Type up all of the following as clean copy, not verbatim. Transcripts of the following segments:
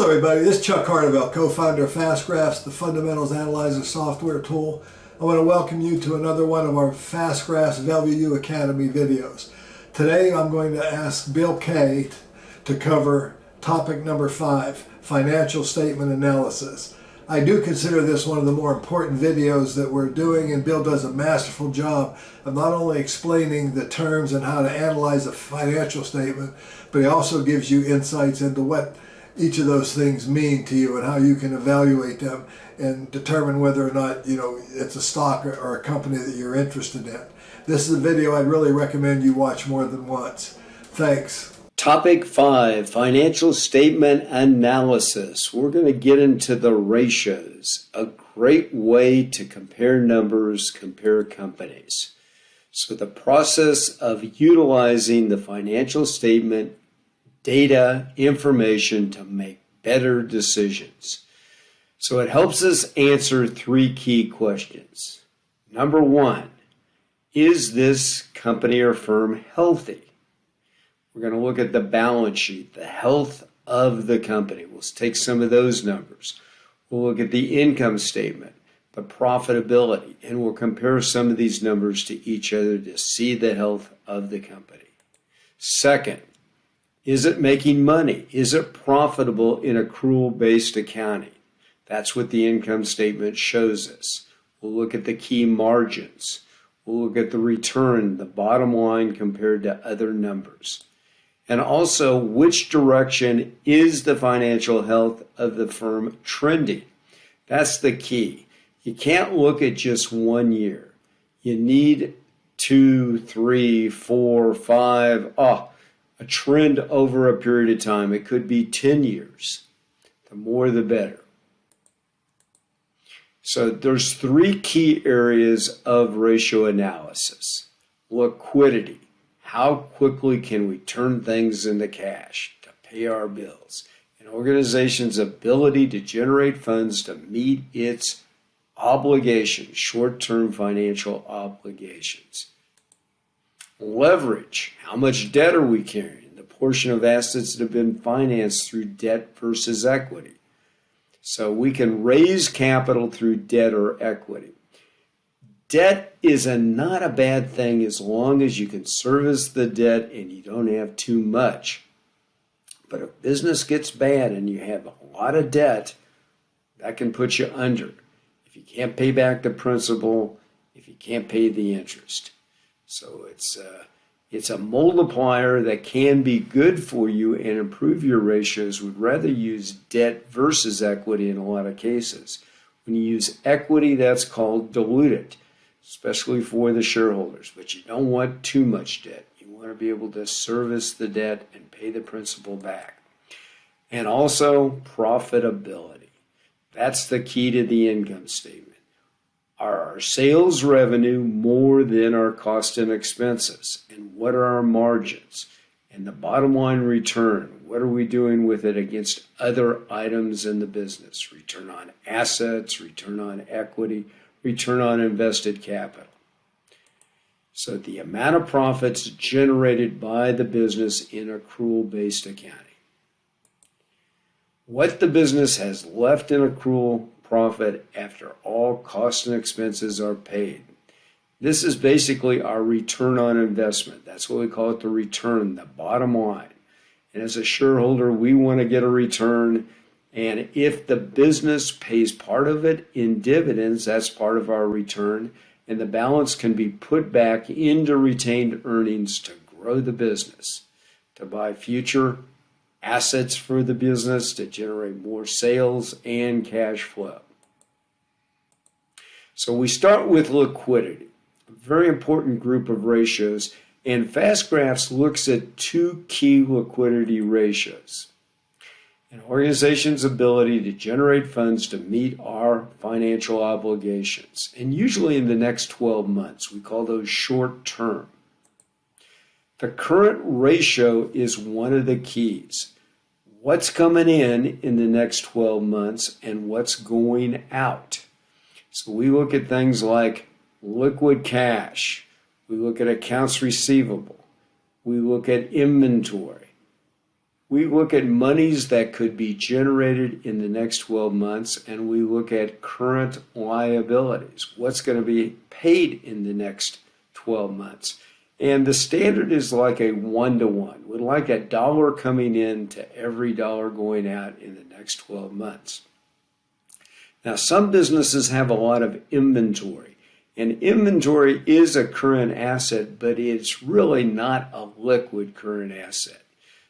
Hello everybody, this is Chuck Hartevelt, co-founder of FastGraphs, the Fundamentals Analyzer software tool. I want to welcome you to another one of our FastGraphs Value U Academy videos. Today I'm going to ask Bill Kay to cover topic number 5, financial statement analysis. I do consider this one of the more important videos that we're doing, and Bill does a masterful job of not only explaining the terms and how to analyze a financial statement, but he also gives you insights into what each of those things mean to you and how you can evaluate them and determine whether or not it's a stock or a company that you're interested in. This is a video I'd really recommend you watch more than once. Thanks. Topic 5, financial statement analysis. We're going to get into the ratios, a great way to compare numbers, compare companies. So the process of utilizing the financial statement data, information to make better decisions. So it helps us answer 3 key questions. Number 1, is this company or firm healthy? We're going to look at the balance sheet, the health of the company. We'll take some of those numbers. We'll look at the income statement, the profitability, and we'll compare some of these numbers to each other to see the health of the company. Second, is it making money? Is it profitable in accrual-based accounting? That's what the income statement shows us. We'll look at the key margins. We'll look at the return, the bottom line compared to other numbers. And also, which direction is the financial health of the firm trending? That's the key. You can't look at just 1 year. You need 2, 3, 4, 5, a trend over a period of time. It could be 10 years. The more the better. So there's 3 key areas of ratio analysis. Liquidity. How quickly can we turn things into cash to pay our bills? An organization's ability to generate funds to meet its obligations, short-term financial obligations. Leverage. How much debt are we carrying? The portion of assets that have been financed through debt versus equity. So we can raise capital through debt or equity. Debt is not a bad thing as long as you can service the debt and you don't have too much. But if business gets bad and you have a lot of debt, that can put you under. If you can't pay back the principal, if you can't pay the interest. So it's a multiplier that can be good for you and improve your ratios. We'd rather use debt versus equity in a lot of cases. When you use equity, that's called diluted, especially for the shareholders. But you don't want too much debt. You want to be able to service the debt and pay the principal back. And also profitability. That's the key to the income statement. Are our sales revenue more than our cost and expenses? And what are our margins? And the bottom line return, what are we doing with it against other items in the business? Return on assets, return on equity, return on invested capital. So the amount of profits generated by the business in accrual-based accounting. What the business has left in accrual profit after all costs and expenses are paid. This is basically our return on investment. That's what we call it, the return, the bottom line. And as a shareholder, we want to get a return. And if the business pays part of it in dividends, that's part of our return. And the balance can be put back into retained earnings to grow the business, to buy future assets for the business, to generate more sales and cash flow. So we start with liquidity, a very important group of ratios, and FastGraphs looks at 2 key liquidity ratios. An organization's ability to generate funds to meet our financial obligations, and usually in the next 12 months. We call those short term. The current ratio is one of the keys. What's coming in the next 12 months and what's going out. So we look at things like liquid cash. We look at accounts receivable. We look at inventory. We look at monies that could be generated in the next 12 months, and we look at current liabilities. What's going to be paid in the next 12 months? And the standard is like a 1-to-1. We'd like a dollar coming in to every dollar going out in the next 12 months. Now, some businesses have a lot of inventory, and inventory is a current asset, but it's really not a liquid current asset.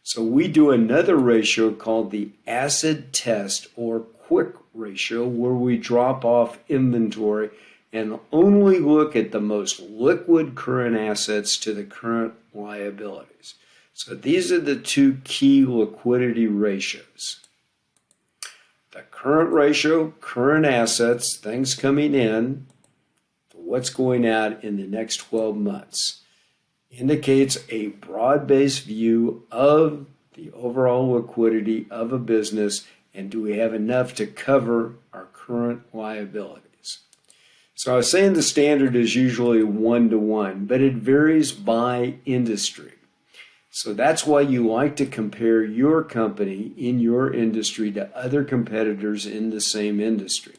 So we do another ratio called the acid test or quick ratio, where we drop off inventory and only look at the most liquid current assets to the current liabilities. So these are the two key liquidity ratios. The current ratio, current assets, things coming in, what's going out in the next 12 months, indicates a broad-based view of the overall liquidity of a business, and do we have enough to cover our current liabilities. So I was saying the standard is usually 1-to-1, but it varies by industry. So that's why you like to compare your company in your industry to other competitors in the same industry.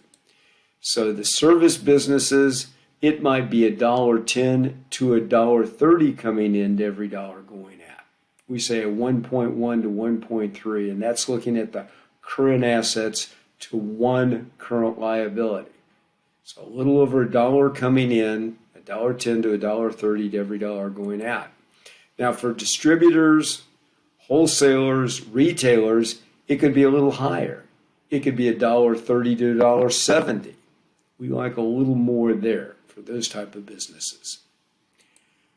So the service businesses, it might be $1.10 to $1.30 coming into every dollar going out. We say a 1.1 to 1.3, and that's looking at the current assets to one current liability. So a little over $1 coming in, $1.10 to $1.30 to every dollar going out. Now for distributors, wholesalers, retailers, it could be a little higher. It could be $1.30 to $1.70. We like a little more there for those type of businesses.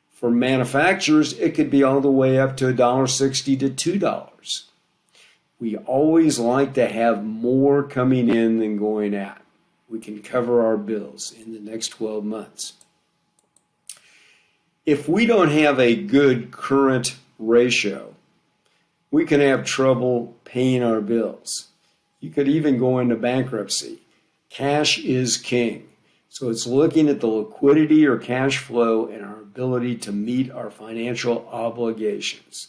For manufacturers, it could be all the way up to $1.60 to $2. We always like to have more coming in than going out. We can cover our bills in the next 12 months. If we don't have a good current ratio, we can have trouble paying our bills. You could even go into bankruptcy. Cash is king. So it's looking at the liquidity or cash flow and our ability to meet our financial obligations.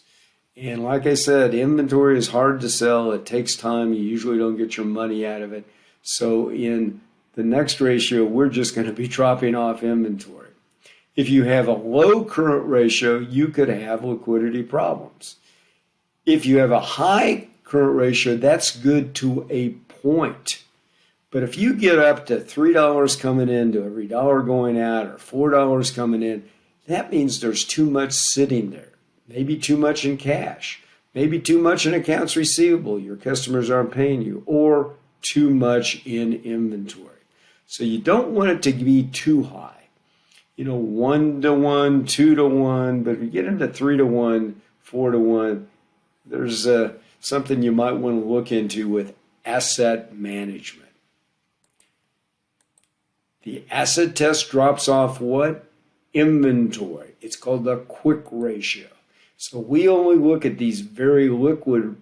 And like I said, inventory is hard to sell. It takes time. You usually don't get your money out of it. So in the next ratio, we're just going to be dropping off inventory. If you have a low current ratio, you could have liquidity problems. If you have a high current ratio, that's good to a point. But if you get up to $3 coming in to every dollar going out, or $4 coming in, that means there's too much sitting there. Maybe too much in cash, maybe too much in accounts receivable, your customers aren't paying you, or too much in inventory. So you don't want it to be too high. 1-to-1, 2-to-1, but if you get into 3-to-1, 4-to-1, there's something you might want to look into with asset management. The asset test drops off what? Inventory. It's called the quick ratio. So we only look at these very liquid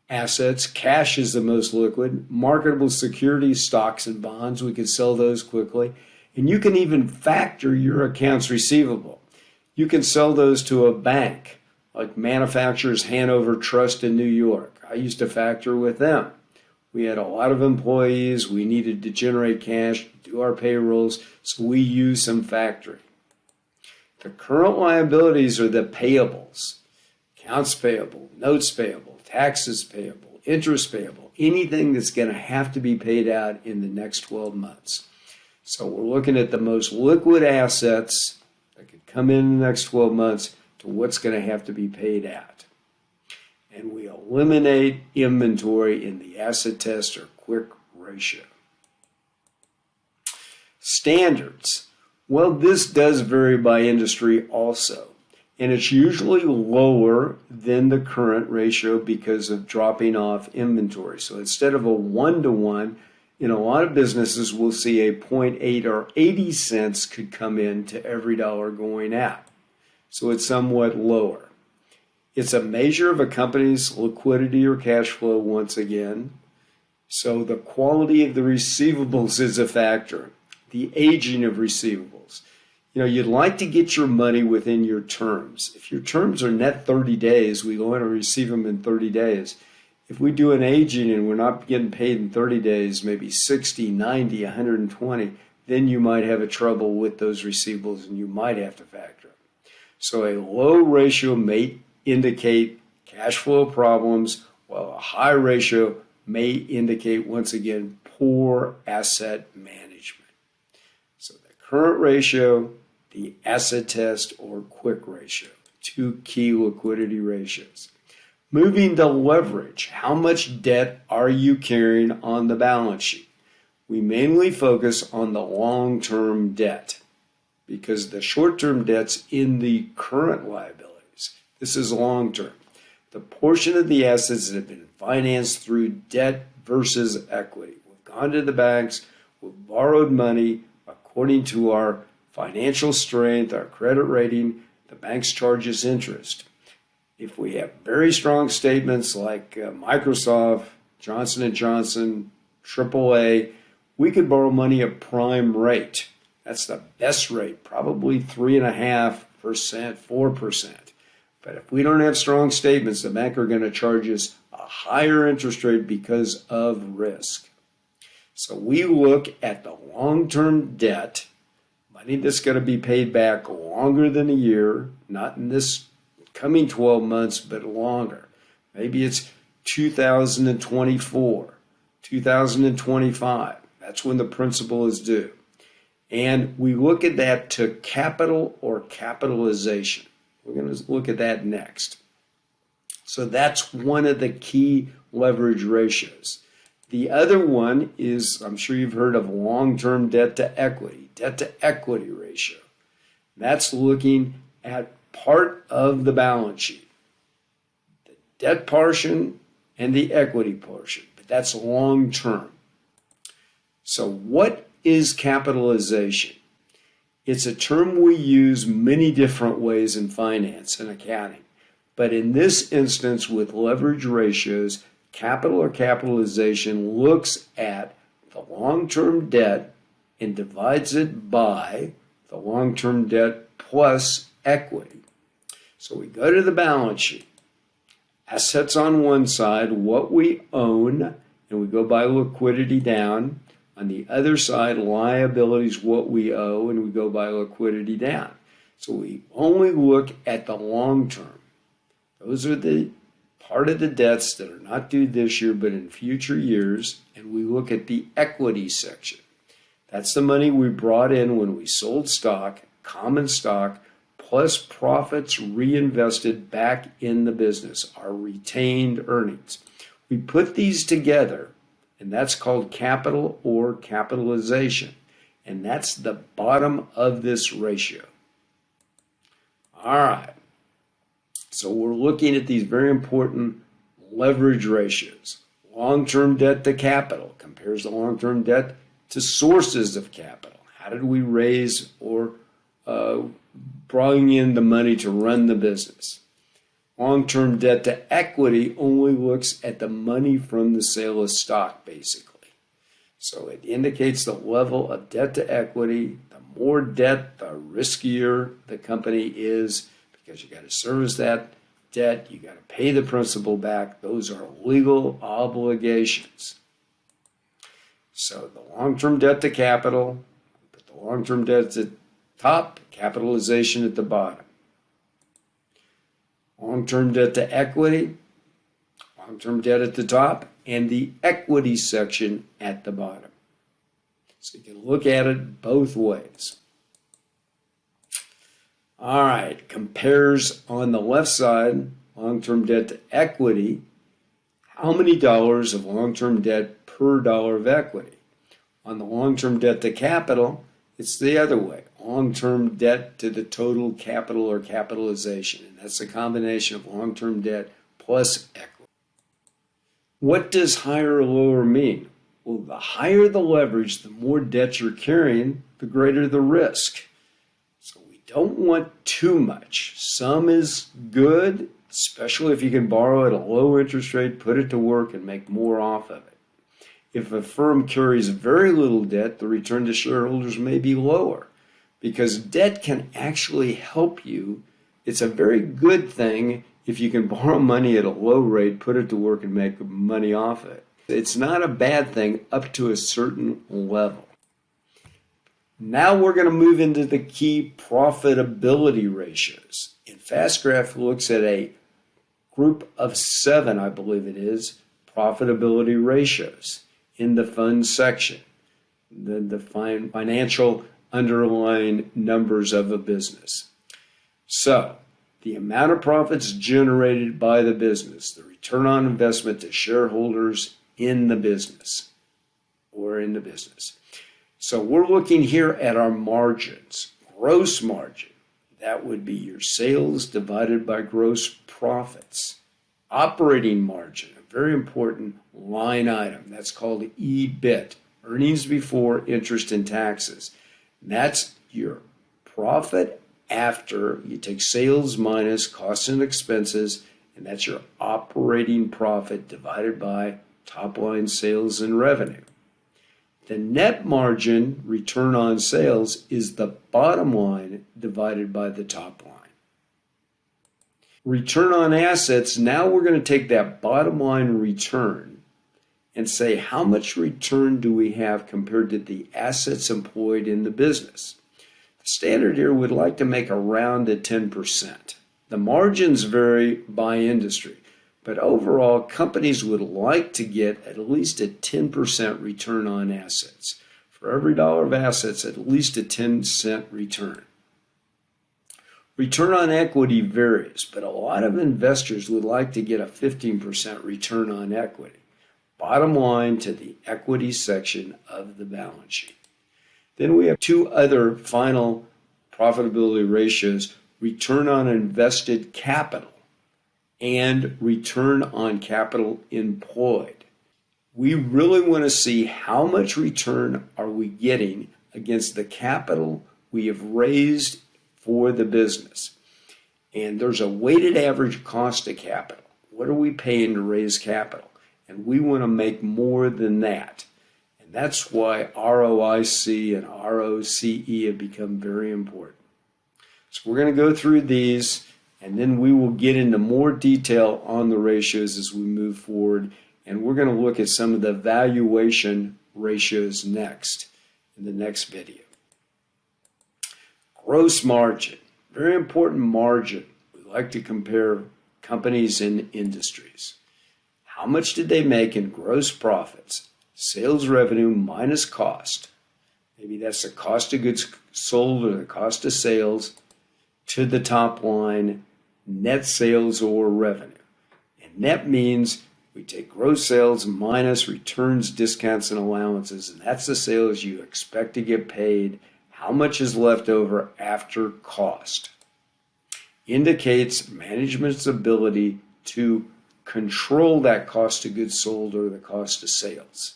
assets. Cash is the most liquid. Marketable securities, stocks and bonds, we can sell those quickly. And you can even factor your accounts receivable. You can sell those to a bank, like Manufacturers Hanover Trust in New York. I used to factor with them. We had a lot of employees. We needed to generate cash, do our payrolls, so we used some factoring. The current liabilities are the payables. Accounts payable, notes payable, taxes payable, interest payable, anything that's going to have to be paid out in the next 12 months. So we're looking at the most liquid assets that could come in the next 12 months to what's going to have to be paid out. And we eliminate inventory in the asset test or quick ratio. Standards. Well, this does vary by industry also. And it's usually lower than the current ratio because of dropping off inventory. So instead of a 1-to-1, in a lot of businesses, we'll see a 0.8 or 80 cents could come in to every dollar going out. So it's somewhat lower. It's a measure of a company's liquidity or cash flow once again. So the quality of the receivables is a factor. The aging of receivables. You'd like to get your money within your terms. If your terms are net 30 days, we want to receive them in 30 days. If we do an aging and we're not getting paid in 30 days, maybe 60, 90, 120, then you might have a trouble with those receivables and you might have to factor them. So a low ratio may indicate cash flow problems, while a high ratio may indicate, once again, poor asset management. So the current ratio, the asset test, or quick ratio, two key liquidity ratios. Moving to leverage, how much debt are you carrying on the balance sheet? We mainly focus on the long-term debt because the short-term debt's in the current liabilities. This is long-term. The portion of the assets that have been financed through debt versus equity. We've gone to the banks, we've borrowed money according to our financial strength, our credit rating. The banks charge us interest. If we have very strong statements like Microsoft, Johnson & Johnson, AAA, we could borrow money at prime rate. That's the best rate, probably 3.5%, 4%. But if we don't have strong statements, the bank are going to charge us a higher interest rate because of risk. So we look at the long-term debt, money that's going to be paid back longer than a year, not in this coming 12 months, but longer. Maybe it's 2024, 2025. That's when the principal is due. And we look at that to capital or capitalization. We're going to look at that next. So that's one of the key leverage ratios. The other one is, I'm sure you've heard of long-term debt to equity ratio. That's looking at part of the balance sheet, the debt portion and the equity portion, but that's long-term. So what is capitalization? It's a term we use many different ways in finance and accounting. But in this instance, with leverage ratios, capital or capitalization looks at the long-term debt and divides it by the long-term debt plus equity. So we go to the balance sheet. Assets on one side, what we own, and we go by liquidity down. On the other side, liabilities, what we owe, and we go by liquidity down. So we only look at the long term. Those are the part of the debts that are not due this year, but in future years, and we look at the equity section. That's the money we brought in when we sold stock, common stock, plus profits reinvested back in the business, our retained earnings. We put these together, and that's called capital or capitalization. And that's the bottom of this ratio. All right. So we're looking at these very important leverage ratios. Long-term debt to capital compares the long-term debt to sources of capital. How did we raise or bring in the money to run the business? Long-term debt to equity only looks at the money from the sale of stock, basically. So it indicates the level of debt to equity. The more debt, the riskier the company is, because you got to service that debt, you got to pay the principal back. Those are legal obligations. So the long-term debt to capital, put the long-term debt at the top, capitalization at the bottom. Long-term debt to equity, long-term debt at the top, and the equity section at the bottom. So you can look at it both ways. All right, compares on the left side, long-term debt to equity, how many dollars of long-term debt per dollar of equity. On the long-term debt to capital, it's the other way. Long-term debt to the total capital or capitalization. And that's a combination of long-term debt plus equity. What does higher or lower mean? Well, the higher the leverage, the more debt you're carrying, the greater the risk. So we don't want too much. Some is good, especially if you can borrow at a low interest rate, put it to work, and make more off of it. If a firm carries very little debt, the return to shareholders may be lower. because debt can actually help you. It's a very good thing if you can borrow money at a low rate, put it to work, and make money off it. It's not a bad thing up to a certain level. Now we're going to move into the key profitability ratios. And FastGraph looks at a group of 7, I believe it is, profitability ratios in the funds section, the financial underlying numbers of a business. So, the amount of profits generated by the business, the return on investment to shareholders in the business. So we're looking here at our margins. Gross margin, that would be your sales divided by gross profits. Operating margin, a very important line item, that's called EBIT, earnings before interest and taxes. And that's your profit after you take sales minus costs and expenses, and that's your operating profit divided by top line sales and revenue. The net margin, return on sales, is the bottom line divided by the top line. Return on assets, now we're going to take that bottom line return and say how much return do we have compared to the assets employed in the business. The standard here would like to make around 10%. The margins vary by industry, but overall companies would like to get at least a 10% return on assets. For every dollar of assets, at least a 10-cent return. Return on equity varies, but a lot of investors would like to get a 15% return on equity. Bottom line to the equity section of the balance sheet. Then we have 2 other final profitability ratios, return on invested capital and return on capital employed. We really want to see how much return are we getting against the capital we have raised for the business. And there's a weighted average cost of capital. What are we paying to raise capital? And we want to make more than that. And that's why ROIC and ROCE have become very important. So we're going to go through these, and then we will get into more detail on the ratios as we move forward. And we're going to look at some of the valuation ratios next in the next video. Gross margin, very important margin. We like to compare companies and industries. How much did they make in gross profits? Sales revenue minus cost. Maybe that's the cost of goods sold or the cost of sales to the top line, net sales or revenue. And net means we take gross sales minus returns, discounts, and allowances, and that's the sales you expect to get paid. How much is left over after cost? Indicates management's ability to control that cost of goods sold or the cost of sales.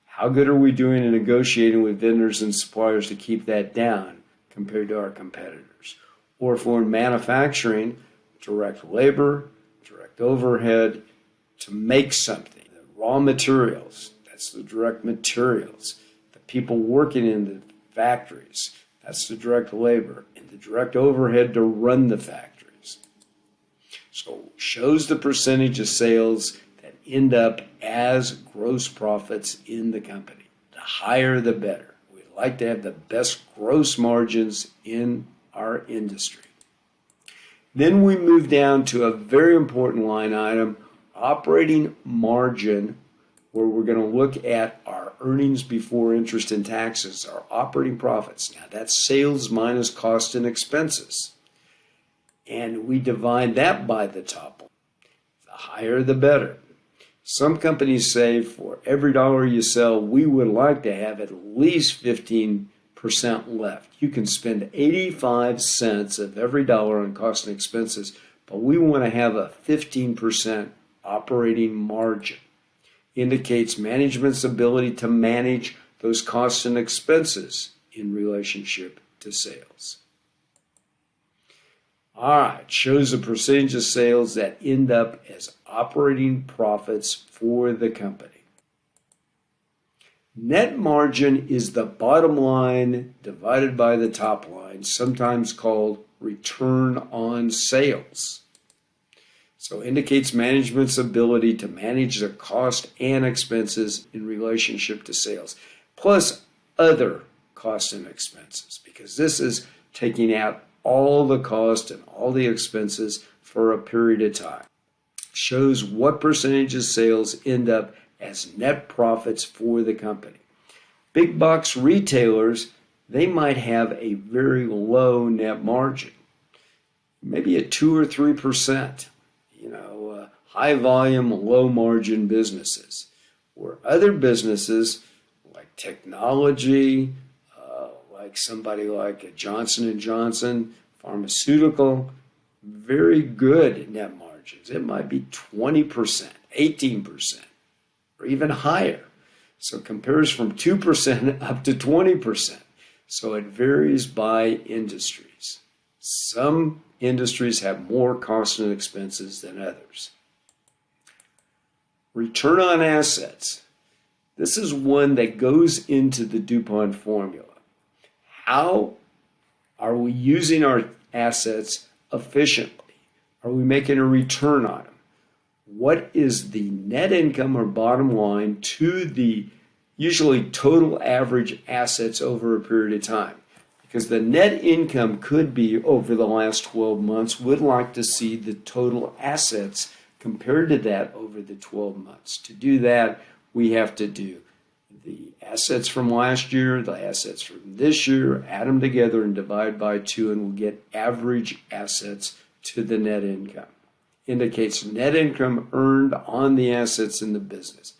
How good are we doing in negotiating with vendors and suppliers to keep that down compared to our competitors? Or if we're in manufacturing, direct labor, direct overhead to make something. The raw materials, that's the direct materials. The people working in the factories, that's the direct labor, and the direct overhead to run the factories. So shows the percentage of sales that end up as gross profits in the company. The higher the better. We'd like to have the best gross margins in our industry. Then we move down to a very important line item, operating margin, where we're going to look at our earnings before interest and taxes, our operating profits. Now that's sales minus cost and expenses. And we divide that by the top line. The higher the better. Some companies say for every dollar you sell, we would like to have at least 15% left. You can spend 85 cents of every dollar on cost and expenses, but we want to have a 15% operating margin. Indicates management's ability to manage those costs and expenses in relationship to sales. All right, shows the percentage of sales that end up as operating profits for the company. Net margin is the bottom line divided by the top line, sometimes called return on sales. So indicates management's ability to manage their cost and expenses in relationship to sales, plus other costs and expenses, because this is taking out all the cost and all the expenses for a period of time. Shows what percentage of sales end up as net profits for the company. Big box retailers, they might have a very low net margin, maybe at 2 or 3%. High volume, low margin businesses, where other businesses like technology, like somebody like a Johnson & Johnson, pharmaceutical, very good net margins. It might be 20%, 18%, or even higher. So it compares from 2% up to 20%. So it varies by industries. Some industries have more costs and expenses than others. Return on assets. This is one that goes into the DuPont formula. How are we using our assets efficiently? Are we making a return on them? What is the net income or bottom line to the usually total average assets over a period of time? Because the net income could be over the last 12 months. We'd like to see the total assets compared to that over the 12 months. To do that, we have to do the assets from last year, the assets from this year, add them together and divide by 2, and we'll get average assets to the net income. Indicates net income earned on the assets in the business.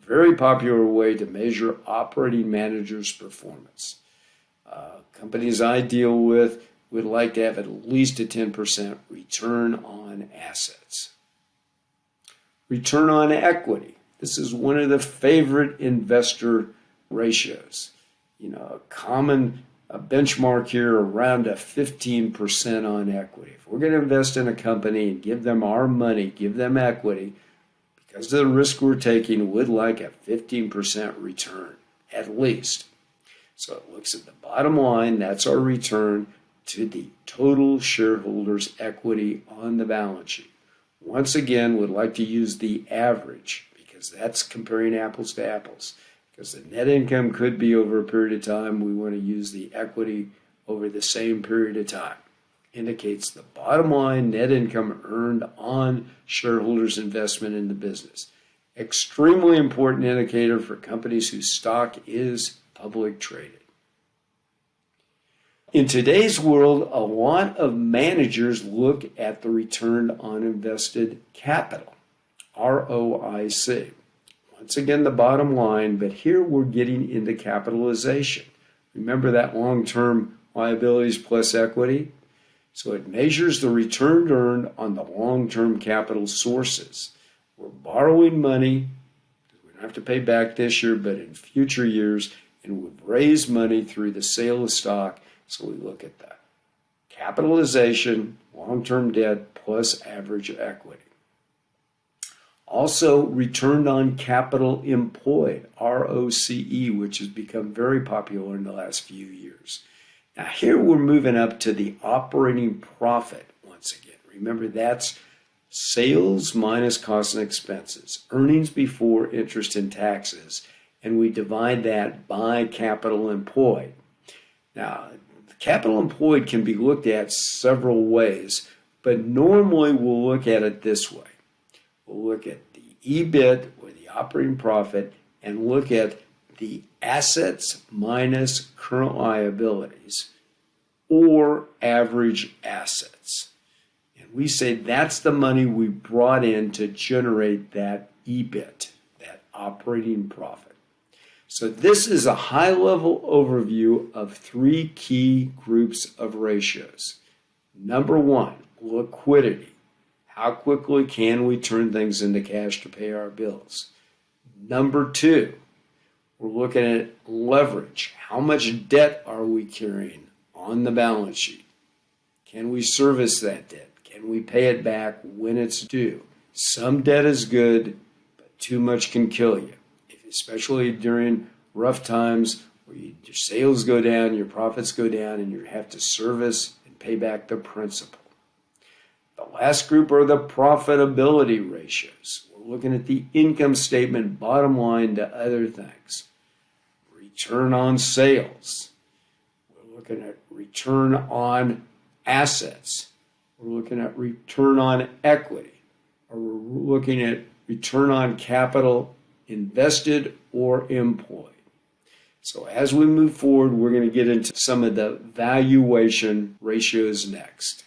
Very popular way to measure operating managers' performance. Companies I deal with would like to have at least a 10% return on assets. Return on equity. This is one of the favorite investor ratios. A common benchmark here around a 15% on equity. If we're going to invest in a company and give them our money, give them equity, because of the risk we're taking, we'd like a 15% return, at least. So it looks at the bottom line, that's our return, to the total shareholders' equity on the balance sheet. Once again, we'd like to use the average, because that's comparing apples to apples. Because the net income could be over a period of time, we want to use the equity over the same period of time. Indicates the bottom line net income earned on shareholders' investment in the business. Extremely important indicator for companies whose stock is public traded. In today's world, a lot of managers look at the return on invested capital, ROIC. Once again, the bottom line, but here we're getting into capitalization. Remember that long-term liabilities plus equity? So it measures the return earned on the long-term capital sources. We're borrowing money, we don't have to pay back this year, but in future years, and we've raised money through the sale of stock. So we look at that. Capitalization, long-term debt, plus average equity. Also, return on capital employed, ROCE, which has become very popular in the last few years. Now here we're moving up to the operating profit once again. Remember, that's sales minus costs and expenses, earnings before interest and taxes, and we divide that by capital employed. Now, capital employed can be looked at several ways, but normally we'll look at it this way. We'll look at the EBIT, or the operating profit, and look at the assets minus current liabilities, or average assets. And we say that's the money we brought in to generate that EBIT, that operating profit. So this is a high-level overview of 3 key groups of ratios. Number 1, liquidity. How quickly can we turn things into cash to pay our bills? Number 2, we're looking at leverage. How much debt are we carrying on the balance sheet? Can we service that debt? Can we pay it back when it's due? Some debt is good, but too much can kill you, especially during rough times where your sales go down, your profits go down, and you have to service and pay back the principal. The last group are the profitability ratios. We're looking at the income statement, bottom line to other things. Return on sales. We're looking at return on assets. We're looking at return on equity. Or we're looking at return on capital invested or employed. So as we move forward, we're going to get into some of the valuation ratios next.